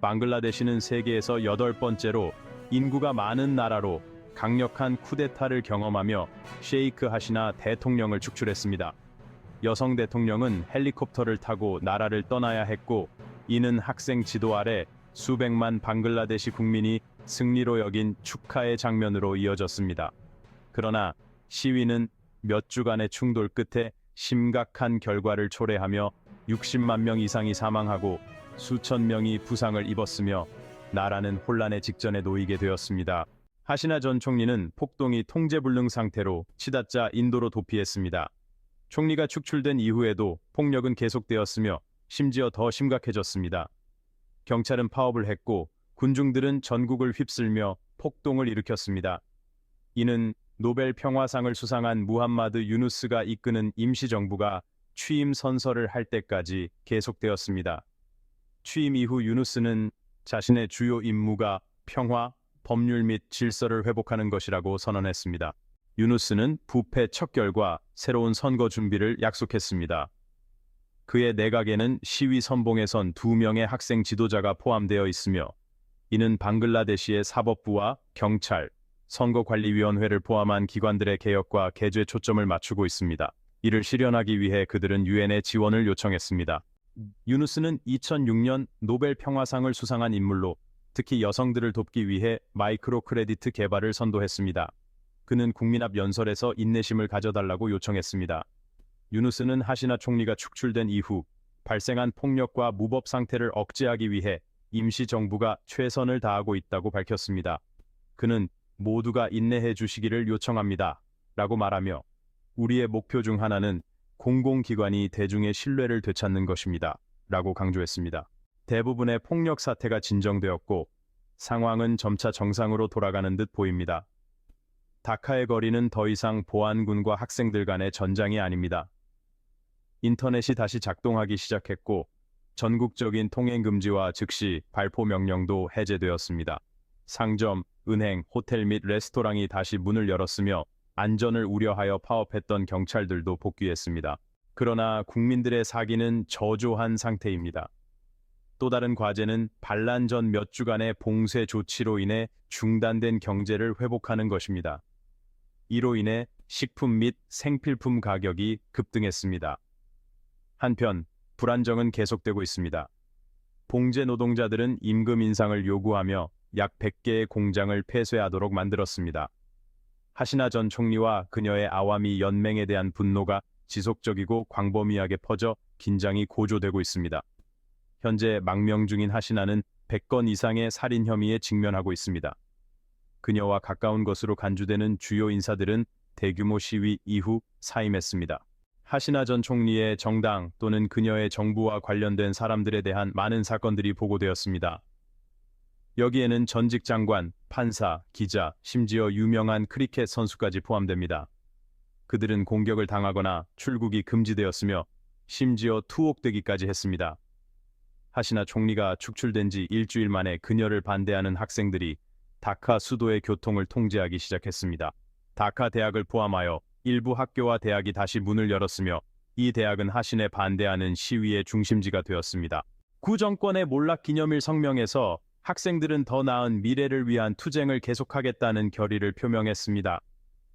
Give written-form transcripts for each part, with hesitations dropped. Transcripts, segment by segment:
방글라데시는 세계에서 8번째로 인구가 많은 나라로 강력한 쿠데타를 경험하며 셰이크 하시나 대통령을 축출했습니다. 여성 대통령은 헬리콥터를 타고 나라를 떠나야 했고, 이는 학생 지도 아래 수백만 방글라데시 국민이 승리로 여긴 축하의 장면으로 이어졌습니다. 그러나 시위는 몇 주간의 충돌 끝에 심각한 결과를 초래하며 60만 명 이상이 사망하고 수천 명이 부상을 입었으며 나라는 혼란의 직전에 놓이게 되었습니다. 하시나 전 총리는 폭동이 통제불능 상태로 치닫자 인도로 도피했습니다. 총리가 축출된 이후에도 폭력은 계속되었으며 심지어 더 심각해졌습니다. 경찰은 파업을 했고 군중들은 전국을 휩쓸며 폭동을 일으켰습니다. 이는 노벨 평화상을 수상한 무함마드 유누스가 이끄는 임시정부가 취임 선서를 할 때까지 계속되었습니다. 취임 이후 유누스는 자신의 주요 임무가 평화, 법률 및 질서를 회복하는 것이라고 선언했습니다. 유누스는 부패 척결과 새로운 선거 준비를 약속했습니다. 그의 내각에는 시위 선봉에 선 2명의 학생 지도자가 포함되어 있으며, 이는 방글라데시의 사법부와 경찰, 선거관리위원회를 포함한 기관들의 개혁과 개조에 초점을 맞추고 있습니다. 이를 실현하기 위해 그들은 유엔의 지원을 요청했습니다. 유누스는 2006년 노벨 평화상을 수상한 인물로 특히 여성들을 돕기 위해 마이크로 크레디트 개발을 선도했습니다. 그는 국민 앞 연설에서 인내심을 가져달라고 요청했습니다. 유누스는 하시나 총리가 축출된 이후 발생한 폭력과 무법 상태를 억제하기 위해 임시정부가 최선을 다하고 있다고 밝혔습니다. 그는 모두가 인내해 주시기를 요청합니다 라고 말하며, 우리의 목표 중 하나는 공공기관이 대중의 신뢰를 되찾는 것입니다 라고 강조했습니다. 대부분의 폭력 사태가 진정되었고 상황은 점차 정상으로 돌아가는 듯 보입니다. 다카의 거리는 더 이상 보안군과 학생들 간의 전장이 아닙니다. 인터넷이 다시 작동하기 시작했고 전국적인 통행 금지와 즉시 발포 명령도 해제되었습니다. 상점, 은행, 호텔 및 레스토랑이 다시 문을 열었으며 안전을 우려하여 파업했던 경찰들도 복귀했습니다. 그러나 국민들의 사기는 저조한 상태입니다. 또 다른 과제는 반란 전 몇 주간의 봉쇄 조치로 인해 중단된 경제를 회복하는 것입니다. 이로 인해 식품 및 생필품 가격이 급등했습니다. 한편 불안정은 계속되고 있습니다. 봉제 노동자들은 임금 인상을 요구하며 약 100개의 공장을 폐쇄하도록 만들었습니다. 하시나 전 총리와 그녀의 아와미 연맹에 대한 분노가 지속적이고 광범위하게 퍼져 긴장이 고조되고 있습니다. 현재 망명 중인 하시나는 100건 이상의 살인 혐의에 직면하고 있습니다. 그녀와 가까운 것으로 간주되는 주요 인사들은 대규모 시위 이후 사임했습니다. 하시나 전 총리의 정당 또는 그녀의 정부와 관련된 사람들에 대한 많은 사건들이 보고되었습니다. 여기에는 전직 장관, 판사, 기자, 심지어 유명한 크리켓 선수까지 포함됩니다. 그들은 공격을 당하거나 출국이 금지되었으며 심지어 투옥되기까지 했습니다. 하시나 총리가 축출된 지 일주일 만에 그녀를 반대하는 학생들이 다카 수도의 교통을 통제하기 시작했습니다. 다카 대학을 포함하여 일부 학교와 대학이 다시 문을 열었으며 이 대학은 하신에 반대하는 시위의 중심지가 되었습니다. 구정권의 몰락 기념일 성명에서 학생들은 더 나은 미래를 위한 투쟁을 계속하겠다는 결의를 표명했습니다.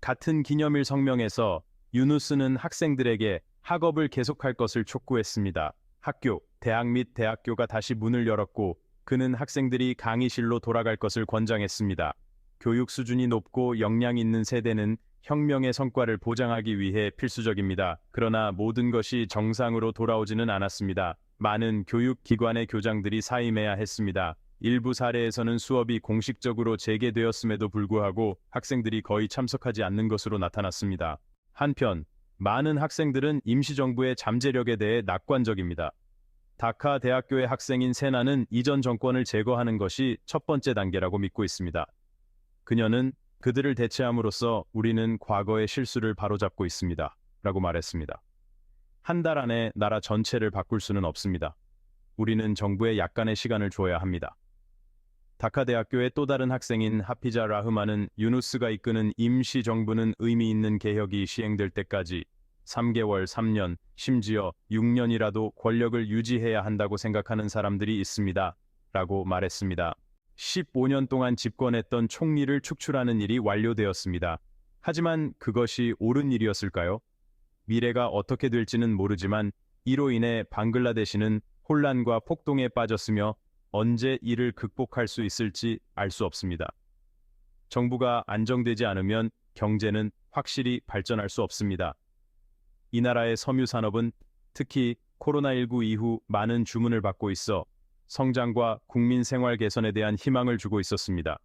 같은 기념일 성명에서 유누스는 학생들에게 학업을 계속할 것을 촉구했습니다. 학교, 대학 및 대학교가 다시 문을 열었고 그는 학생들이 강의실로 돌아갈 것을 권장했습니다. 교육 수준이 높고 역량 있는 세대는 혁명의 성과를 보장하기 위해 필수적입니다. 그러나 모든 것이 정상으로 돌아오지는 않았습니다. 많은 교육기관의 교장들이 사임해야 했습니다. 일부 사례에서는 수업이 공식적으로 재개되었음에도 불구하고 학생들이 거의 참석하지 않는 것으로 나타났습니다. 한편 많은 학생들은 임시정부의 잠재력에 대해 낙관적입니다. 다카 대학교의 학생인 세나는 이전 정권을 제거하는 것이 첫 번째 단계라고 믿고 있습니다. 그녀는 그들을 대체함으로써 우리는 과거의 실수를 바로잡고 있습니다 라고 말했습니다. 한 달 안에 나라 전체를 바꿀 수는 없습니다. 우리는 정부에 약간의 시간을 줘야 합니다. 다카 대학교의 또 다른 학생인 하피자 라흐만은 유누스가 이끄는 임시정부는 의미 있는 개혁이 시행될 때까지 3개월, 3년, 심지어 6년이라도 권력을 유지해야 한다고 생각하는 사람들이 있습니다. 라고 말했습니다. 15년 동안 집권했던 총리를 축출하는 일이 완료되었습니다. 하지만 그것이 옳은 일이었을까요? 미래가 어떻게 될지는 모르지만 이로 인해 방글라데시는 혼란과 폭동에 빠졌으며 언제 이를 극복할 수 있을지 알 수 없습니다. 정부가 안정되지 않으면 경제는 확실히 발전할 수 없습니다. 이 나라의 섬유 산업은 특히 코로나19 이후 많은 주문을 받고 있어 성장과 국민 생활 개선에 대한 희망을 주고 있었습니다.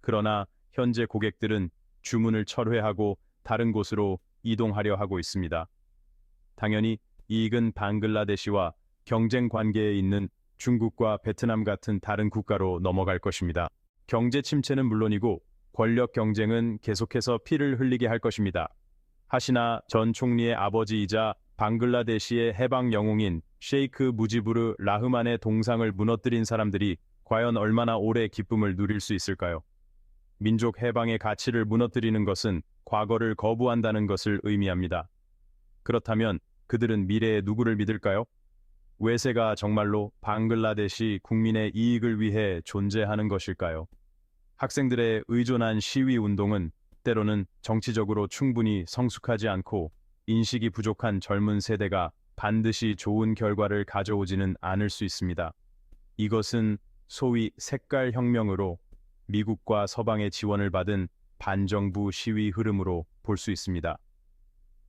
그러나 현재 고객들은 주문을 철회하고 다른 곳으로 이동하려 하고 있습니다. 당연히 이익은 방글라데시와 경쟁 관계에 있는 중국과 베트남 같은 다른 국가로 넘어갈 것입니다. 경제 침체는 물론이고 권력 경쟁은 계속해서 피를 흘리게 할 것입니다. 하시나 전 총리의 아버지이자 방글라데시의 해방 영웅인 셰이크 무지부르 라흐만의 동상을 무너뜨린 사람들이 과연 얼마나 오래 기쁨을 누릴 수 있을까요? 민족 해방의 가치를 무너뜨리는 것은 과거를 거부한다는 것을 의미합니다. 그렇다면 그들은 미래에 누구를 믿을까요? 외세가 정말로 방글라데시 국민의 이익을 위해 존재하는 것일까요? 학생들의 의존한 시위 운동은 때로는 정치적으로 충분히 성숙하지 않고 인식이 부족한 젊은 세대가 반드시 좋은 결과를 가져오지는 않을 수 있습니다. 이것은 소위 색깔 혁명으로 미국과 서방의 지원을 받은 반정부 시위 흐름으로 볼 수 있습니다.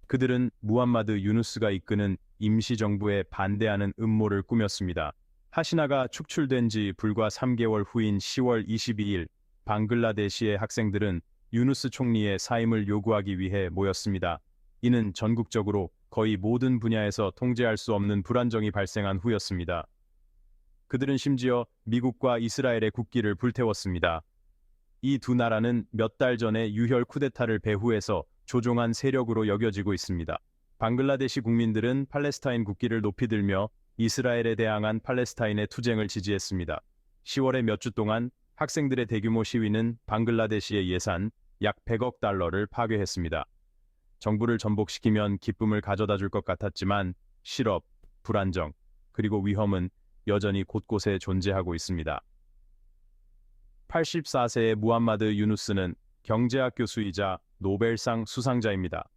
그들은 무함마드 유누스가 이끄는 임시정부에 반대하는 음모를 꾸몄습니다. 하시나가 축출된 지 불과 3개월 후인 10월 22일 방글라데시의 학생들은 유누스 총리의 사임을 요구하기 위해 모였습니다. 이는 전국적으로 거의 모든 분야에서 통제할 수 없는 불안정이 발생한 후였습니다. 그들은 심지어 미국과 이스라엘의 국기를 불태웠습니다. 이 두 나라는 몇 달 전에 유혈 쿠데타를 배후해서 조종한 세력으로 여겨지고 있습니다. 방글라데시 국민들은 팔레스타인 국기를 높이 들며 이스라엘에 대항한 팔레스타인의 투쟁을 지지했습니다. 10월에 몇 주 동안 학생들의 대규모 시위는 방글라데시의 예산 약 100억 달러를 파괴했습니다. 정부를 전복시키면 기쁨을 가져다 줄 것 같았지만 실업, 불안정, 그리고 위험은 여전히 곳곳에 존재하고 있습니다. 84세의 무함마드 유누스는 경제학 교수이자 노벨상 수상자입니다.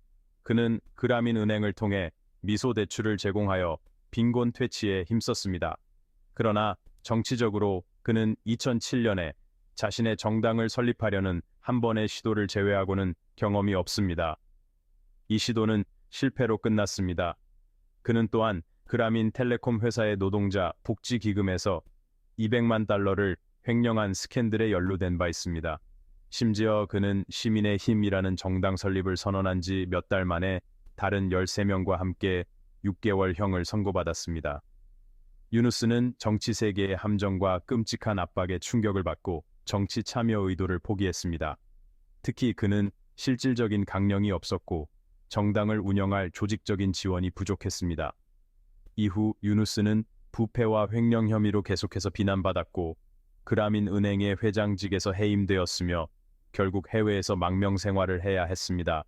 그는 그라민 은행을 통해 미소 대출을 제공하여 빈곤 퇴치에 힘썼습니다. 그러나 정치적으로 그는 2007년에 자신의 정당을 설립하려는 한 번의 시도를 제외하고는 경험이 없습니다. 이 시도는 실패로 끝났습니다. 그는 또한 그라민 텔레콤 회사의 노동자 복지기금에서 200만 달러를 횡령한 스캔들에 연루된 바 있습니다. 심지어 그는 시민의 힘이라는 정당 설립을 선언한 지 몇 달 만에 다른 13명과 함께 6개월형을 선고받았습니다. 유누스는 정치 세계의 함정과 끔찍한 압박에 충격을 받고 정치 참여 의도를 포기했습니다. 특히 그는 실질적인 강령이 없었고 정당을 운영할 조직적인 지원이 부족했습니다. 이후 유누스는 부패와 횡령 혐의로 계속해서 비난받았고 그라민 은행의 회장직에서 해임되었으며 결국 해외에서 망명 생활을 해야 했습니다.